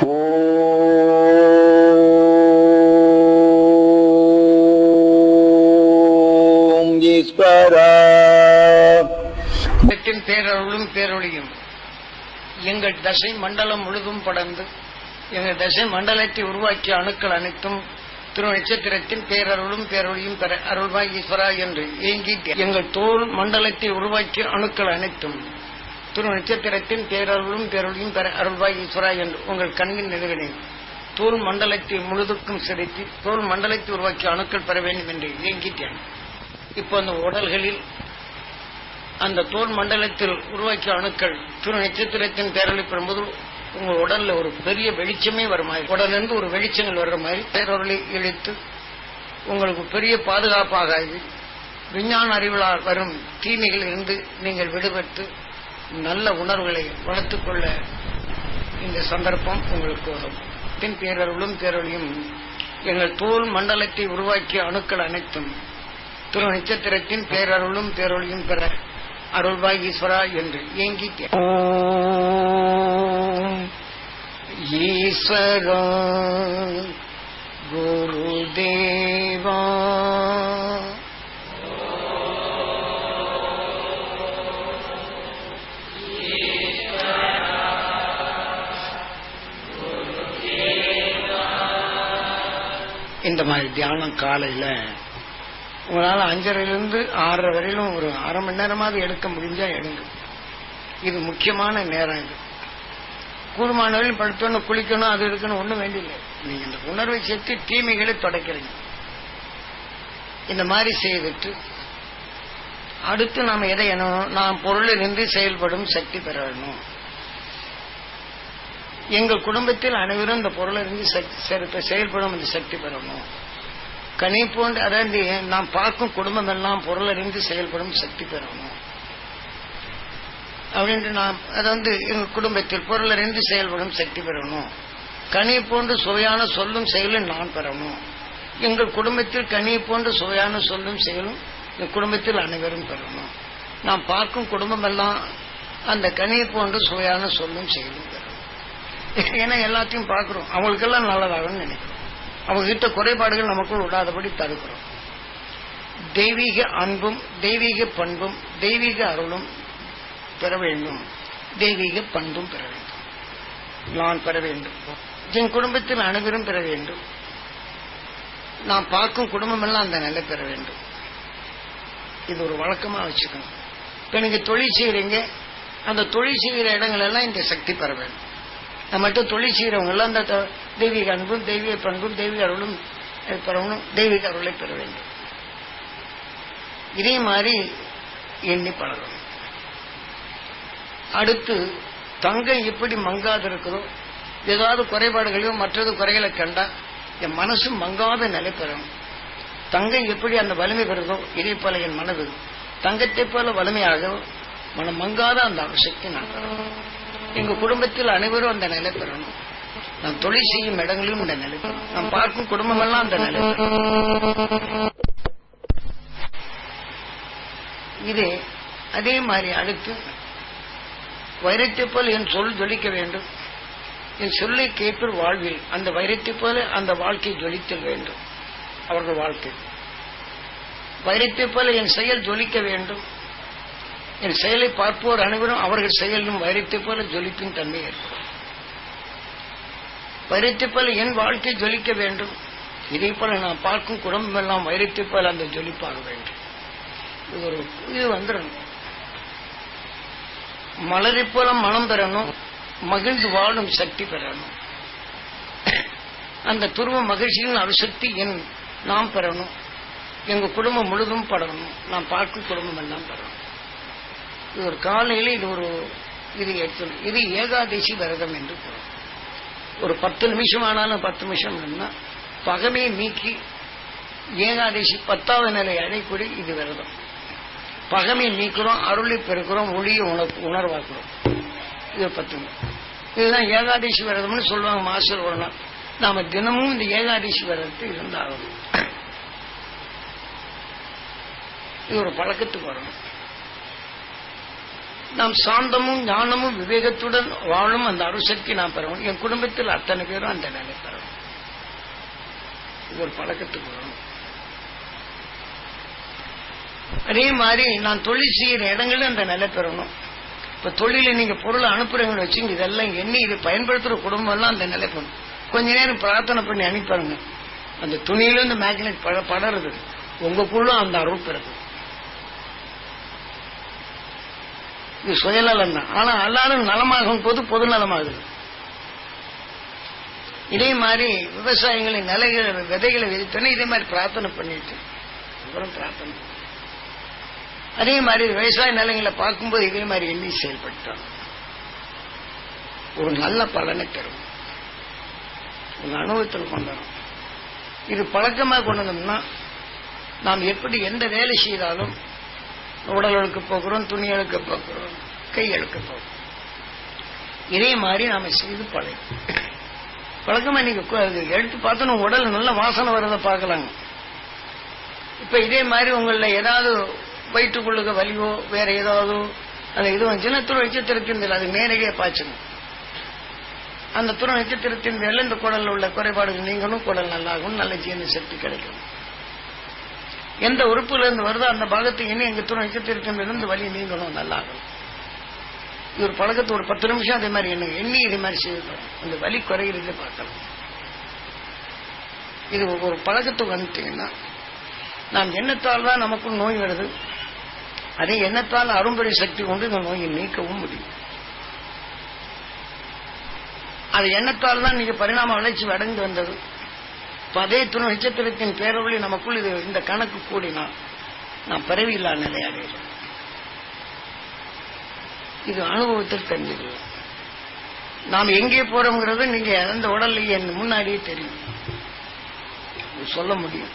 ஓம் ஈஸ்வரா. பேரருளும் பேரொழியும் எங்கள் தசை மண்டலம் முழுதும் படர்ந்து எங்கள் தசை மண்டலத்தை உருவாக்கிய அணுக்கள் அனைத்தும் திரு நட்சத்திரத்தின் பேரருளும் பேரொழியும் பெற அருள்வாய் ஈஸ்வரா என்று ஏங்கி எங்கள் தோல் மண்டலத்தை உருவாக்கிய அணுக்கள் அனைத்தும் திரு நட்சத்திரத்தின் பேரருளும் பேரொழியும் பெற அருள்வாய் ஈஸ்வரா என்று உங்கள் கண்ணின் நிறுவனேன் தோல் மண்டலத்தை முழுதுக்கும் செலுத்தி தோல் மண்டலத்தை உருவாக்கிய அணுக்கள் பெற வேண்டும் என்று ஏங்கிட்டேன். இப்போ அந்த உடல்களில் அந்த தோல் மண்டலத்தில் உருவாக்கிய அணுக்கள் திரு நட்சத்திரத்தின் பேரொழி பெறும்போது உங்க உடல்ல ஒரு பெரிய வெளிச்சமே வர மாதிரி, உடலிருந்து ஒரு வெளிச்சங்கள் வர்ற மாதிரி பேரொழி இழுத்து உங்களுக்கு பெரிய பாதுகாப்பாக விஞ்ஞான அறிவிலால் வரும் தீமைகள் இருந்து நீங்கள் விடுபட்டு நல்ல உணர்வுகளை வளர்த்துக் கொள்ள இந்த சந்தர்ப்பம் உங்களுக்கு வரும். பேரருளும் பேரொழியும் எங்கள் தோல் மண்டலத்தை உருவாக்கிய அணுக்கள் அனைத்தும் திரு நட்சத்திரத்தின் பேரருளும் பேரொழியும் பெற அருள்வாய் ஈஸ்வரா என்று ஏங்கி ஈஸ்வரா குருதேவா இந்த மாதிரி தியானம் காலையில உங்களால் 5:30 6:30 வரையிலும் ஒரு அரை மணி நேரமாவது எடுக்க முடிஞ்சா எடுங்க. இது முக்கியமான நேரம். இது கூடுமானவரையும் படுத்தோன்னு குளிக்கணும் அது இருக்கணும் ஒன்றும் வேண்டியில்லை. நீங்க இந்த உணர்வை சேர்த்து தீமைகளை தொடக்கிறீங்க. இந்த மாதிரி செய்துட்டு அடுத்து நாம் எதை எண்ணணும்? நாம் பொருளிலிருந்து செயல்படும் சக்தி பெற வேணும். எங்கள் குடும்பத்தில் அனைவரும் இந்த பொருளிலிருந்து செயல்படும் இந்த சக்தி பெறணும். கனி போன்று அதாவது நாம் பார்க்கும் குடும்பம் எல்லாம் பொருளறிந்து செயல்படும் சக்தி பெறணும் அப்படின்ட்டு நாம் அதாவது எங்கள் குடும்பத்தில் பொருளறிந்து செயல்படும் சக்தி பெறணும். கனி போன்று சுவையான சொல்லும் செயலும் நான் பெறணும். எங்கள் குடும்பத்தில் கனி போன்று சுவையான சொல்லும் செயலும் எங்கள் குடும்பத்தில் அனைவரும் பெறணும். நாம் பார்க்கும் குடும்பம் எல்லாம் அந்த கனி போன்று சுவையான சொல்லும் செயலும் பெறணும். ஏன்னா எல்லாத்தையும் பார்க்கிறோம், அவங்களுக்கெல்லாம் நல்லதாகணும்னு நினைக்கிறோம். அவங்க கிட்ட குறைபாடுகள் நமக்குள் விடாதபடி தடுக்கிறோம். தெய்வீக அன்பும் தெய்வீக பண்பும் தெய்வீக அருளும் பெற வேண்டும். தெய்வீக பண்பும் பெற வேண்டும். நான் பெற வேண்டும். என் குடும்பத்தில் அனைவரும் பெற வேண்டும். நான் பார்க்கும் குடும்பம் எல்லாம் அந்த நிலை பெற வேண்டும். இது ஒரு வழக்கமா வச்சுக்கணும். இப்ப நீங்க தொழில் செய்யறீங்க, அந்த தொழில் செய்கிற இடங்கள் எல்லாம் இந்த சக்தி பெற வேண்டும். நம்மகிட்ட தொழில் செய்யறவங்க எல்லாம் அந்த தெய்வீக அன்பும் தெய்வீக பண்பும் தெய்வீக அருளும் பெறணும். தெய்வீக அருளை பெற வேண்டும். இதே மாதிரி எண்ணி பழகணும். அடுத்து தங்கம் எப்படி மங்காது இருக்குதோ, ஏதாவது குறைபாடுகளையோ மற்றது குறைகளை கண்டா என் மனசு மங்காத நிலை பெறணும். தங்கம் எப்படி அந்த வலிமை பெறுதோ இதே போல என் மனது தங்கத்தை போல வலிமையாக மனம் மங்காத அந்த அவசியத்தை நான் பெறணும். எங்க குடும்பத்தில் அனைவரும் அந்த நிலை பெறணும். நாம் தொழில் செய்யும் இடங்களிலும் இந்த நிலை பெறணும். நாம் பார்க்கும் குடும்பம் எல்லாம் அந்த நிலை பெறணும். இதே அதே மாதிரி அடுத்து வைரத்தை போல என் சொல் ஜொலிக்க வேண்டும். என் சொல்லை கேட்பு வாழ்வில் அந்த வைரத்தை போல அந்த வாழ்க்கை ஜொலித்தல் வேண்டும். அவர்கள் வாழ்க்கை வைரத்தை போல என் செயல் ஜொலிக்க வேண்டும். என் செயலை பார்ப்போர் அனைவரும் அவர்கள் செயலும் வைரத்தை போல ஜொலிப்பின் தன்மை ஏற்படும். வைரத்தை போல என் வாழ்க்கை ஜொலிக்க வேண்டும். இதே போல நான் பார்க்கும் குடும்பம் எல்லாம் வைரத்தை போல அந்த ஜொலிப்பாக வேண்டும். இது வந்துடணும். மலரை போல மனம் பெறணும். மகிழ்ந்து வாழும் சக்தி பெறணும். அந்த துருவ மகிழ்ச்சியின் அவசக்தி நாம் பெறணும். எங்க குடும்பம் முழுதும் படணும். நாம் பார்க்கும் குடும்பம் எல்லாம் பெறணும். இது ஒரு காலையில் இது ஏகாதசி விரதம் என்று கூறும். ஒரு 10 நிமிஷம் ஆனாலும் 10 நிமிஷம் பகமையை நீக்கி ஏகாதசி 10வது நிலை அடைக்கூடி இது விரதம். பகமையை நீக்கிறோம், அருளை பெருக்கிறோம், ஒளியை உணர்வாக்குறோம். இது 10. இதுதான் ஏகாதசி விரதம்னு சொல்லுவாங்க. மாசம் ஒரு நாள் நாம தினமும் இந்த ஏகாதசி விரதத்தை இருந்தாகணும். இது ஒரு பழக்கத்துக்கு வரணும். நாம் சாந்தமும் ஞானமும் விவேகத்துடன் வாழும் அந்த அருசக்தி நான் பெறணும். என் குடும்பத்தில் அத்தனை பேரும் அந்த நிலை பெறணும். இது ஒரு பழக்கத்துக்கு வரணும். அதே மாதிரி நான் தொழில் செய்யற இடங்கள்ல அந்த நிலை பெறணும். இப்ப தொழில நீங்க பொருளை அனுப்புறவங்க வச்சுங்க, இதெல்லாம் எண்ணி இதை பயன்படுத்துற குடும்பம் எல்லாம் அந்த நிலை பெறணும். கொஞ்ச நேரம் பிரார்த்தனை பண்ணி அனுப்பாருங்க, அந்த துணியில இந்த மேக்னெட் படருது, உங்களுக்குள்ள அந்த அருள் பிறகு. இது சுயநலம் தான். ஆனா எல்லாரும் நலமாகும் போது பொது நலமாகுது. இதே மாதிரி விவசாயிகளின் நிலைகளை விதைகளை விதைத்தோன்னே இதே மாதிரி பிரார்த்தனை பண்ணிட்டு அப்புறம் பிரார்த்தனை. அதே மாதிரி விவசாய நிலைகளை பார்க்கும்போது இதே மாதிரி எண்ணி செயல்பட்டான் ஒரு நல்ல பலனை தரும். உங்க அனுபவத்தில் கொண்டோம். இது பழக்கமாக கொண்டு வந்தோம்னா நாம் எப்படி எந்த வேலை செய்தாலும் உடல் அழுக்க போகிறோம், துணி அழுக்க போகிறோம், கை அழுக்க போகிறோம். இதே மாதிரி நாம செய்து பழக்கமா நீங்க எடுத்து பார்த்தோன்னா உடல் நல்ல வாசனை வர்றதை பார்க்கலாங்க. இப்ப இதே மாதிரி உங்கள ஏதாவது வயிற்றுக்குள்ளுக்க வலியோ வேற ஏதாவது அந்த இது வந்துச்சுன்னா துணை நட்சத்திரத்தின் அது நேரடியாக பாய்ச்சணும். அந்த துணை நட்சத்திரத்தின் மேல இந்த குடல்ல உள்ள குறைபாடுகள் நீங்களும் குடல் நல்லாகும், நல்ல ஜீரண சக்தி கிடைக்கும். எந்த உறுப்புல இருந்து வருதோ அந்த பாகத்துக்கு இனி எங்க துணை நட்சத்திரத்தின் இருந்து வலி நீங்களும் நல்லாகும். இது ஒரு பழக்கத்தை ஒரு 10 நிமிஷம் அதே மாதிரி எண்ணி இதே மாதிரி செய்யணும். அந்த வலி குறைகிறது பார்க்கலாம். இது ஒரு பழக்கத்துக்கு வந்துட்டீங்கன்னா நாம் எண்ணத்தால் தான் நமக்கும் நோய் வருது. அதே எண்ணத்தால் அரும்பெரிய சக்தி கொண்டு இந்த நோயை நீக்கவும் முடியும். அது எண்ணத்தால் தான் நீங்க பரிணாம வளர்ச்சி அடைந்து வந்தது. அதே துணை நட்சத்திரத்தின் பேரவழி நமக்குள் இது இந்த கணக்கு கூடினால் நாம் பிறவியில்லா நிலை அடைகிறோம். இது அனுபவத்தில் தெரிஞ்சுக்கலாம். நாம் எங்கே போறோம்ங்கிறது நீங்க அந்த உடல்லையே முன்னாடியே தெரியும், சொல்ல முடியும்.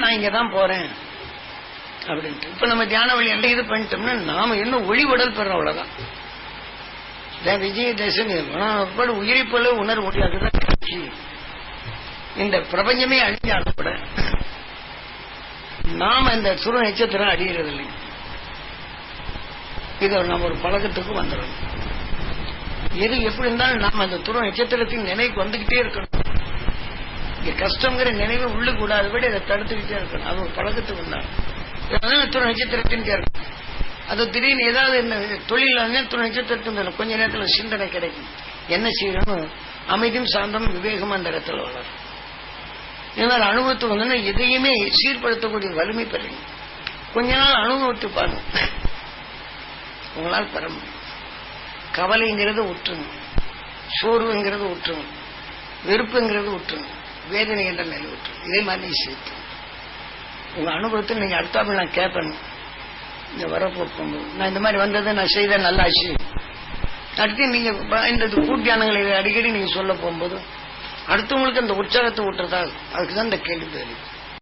நான் இங்கதான் போறேன் அப்படின்ட்டு. இப்ப நம்ம தியான வழி எல்லாம் இது பண்ணிட்டோம்னா நாம இன்னும் ஒளி உடல் பெறோம். அவ்வளவுதான். விஜயதசமி உயிரை போல உணர முடியாது. இந்த பிரபஞ்சமே அழிஞ்சாலும் கூட நாம இந்த சுர நட்சத்திரம் அழியறதில்லை. இது நம்ம ஒரு பழக்கத்துக்கு வந்துடும். எது எப்படி இருந்தாலும் நாம அந்த துருவ நட்சத்திரத்தின் நினைவுக்கு வந்துகிட்டே இருக்கணும். இங்க கஷ்டங்கிற நினைவு உள்ளு கூடாதபடி அதை தடுத்துக்கிட்டே இருக்கணும். அது ஒரு பழக்கத்துக்கு வந்தாலும் துணை நட்சத்திரத்தின் கேட்கும். அது திடீர்னு ஏதாவது தொழில் துணை நட்சத்திரத்தின் கொஞ்ச நேரத்தில் சிந்தனை கிடைக்கும். என்ன செய்யணும்? அமைதியும் சாந்தமும் விவேகம் அந்த இடத்துல வளரும். இதனால் அனுபவத்துக்கு வந்து எதையுமே சீர்படுத்தக்கூடிய வலிமை பெறுங்க. கொஞ்ச நாள் அனுபவத்தை பாருங்க, உங்களால் பெற முடியும். கவலைங்கிறது விட்டுருங்க, சோர்வுங்கிறது விட்டுருங்க, வெறுப்புங்கிறது விட்டுருங்க, வேதனை என்ற நிலை விட்டுருங்க. இதே மாதிரி நீ சேர்த்து உங்க அனுபவத்தில் நீங்க அடுத்தாப்புல நான் கேட்பேன். இந்த வரப்போகும்போது நான் இந்த மாதிரி வந்தது நான் செய்த நல்லாச்சு. அடுத்து நீங்க இந்த கூட்டியானங்களை அடிக்கடி நீங்க சொல்ல போகும்போது அடுத்தவங்களுக்கு அந்த உற்சாகத்தை விட்டுறதா அதுக்குதான் இந்த கேள்வி.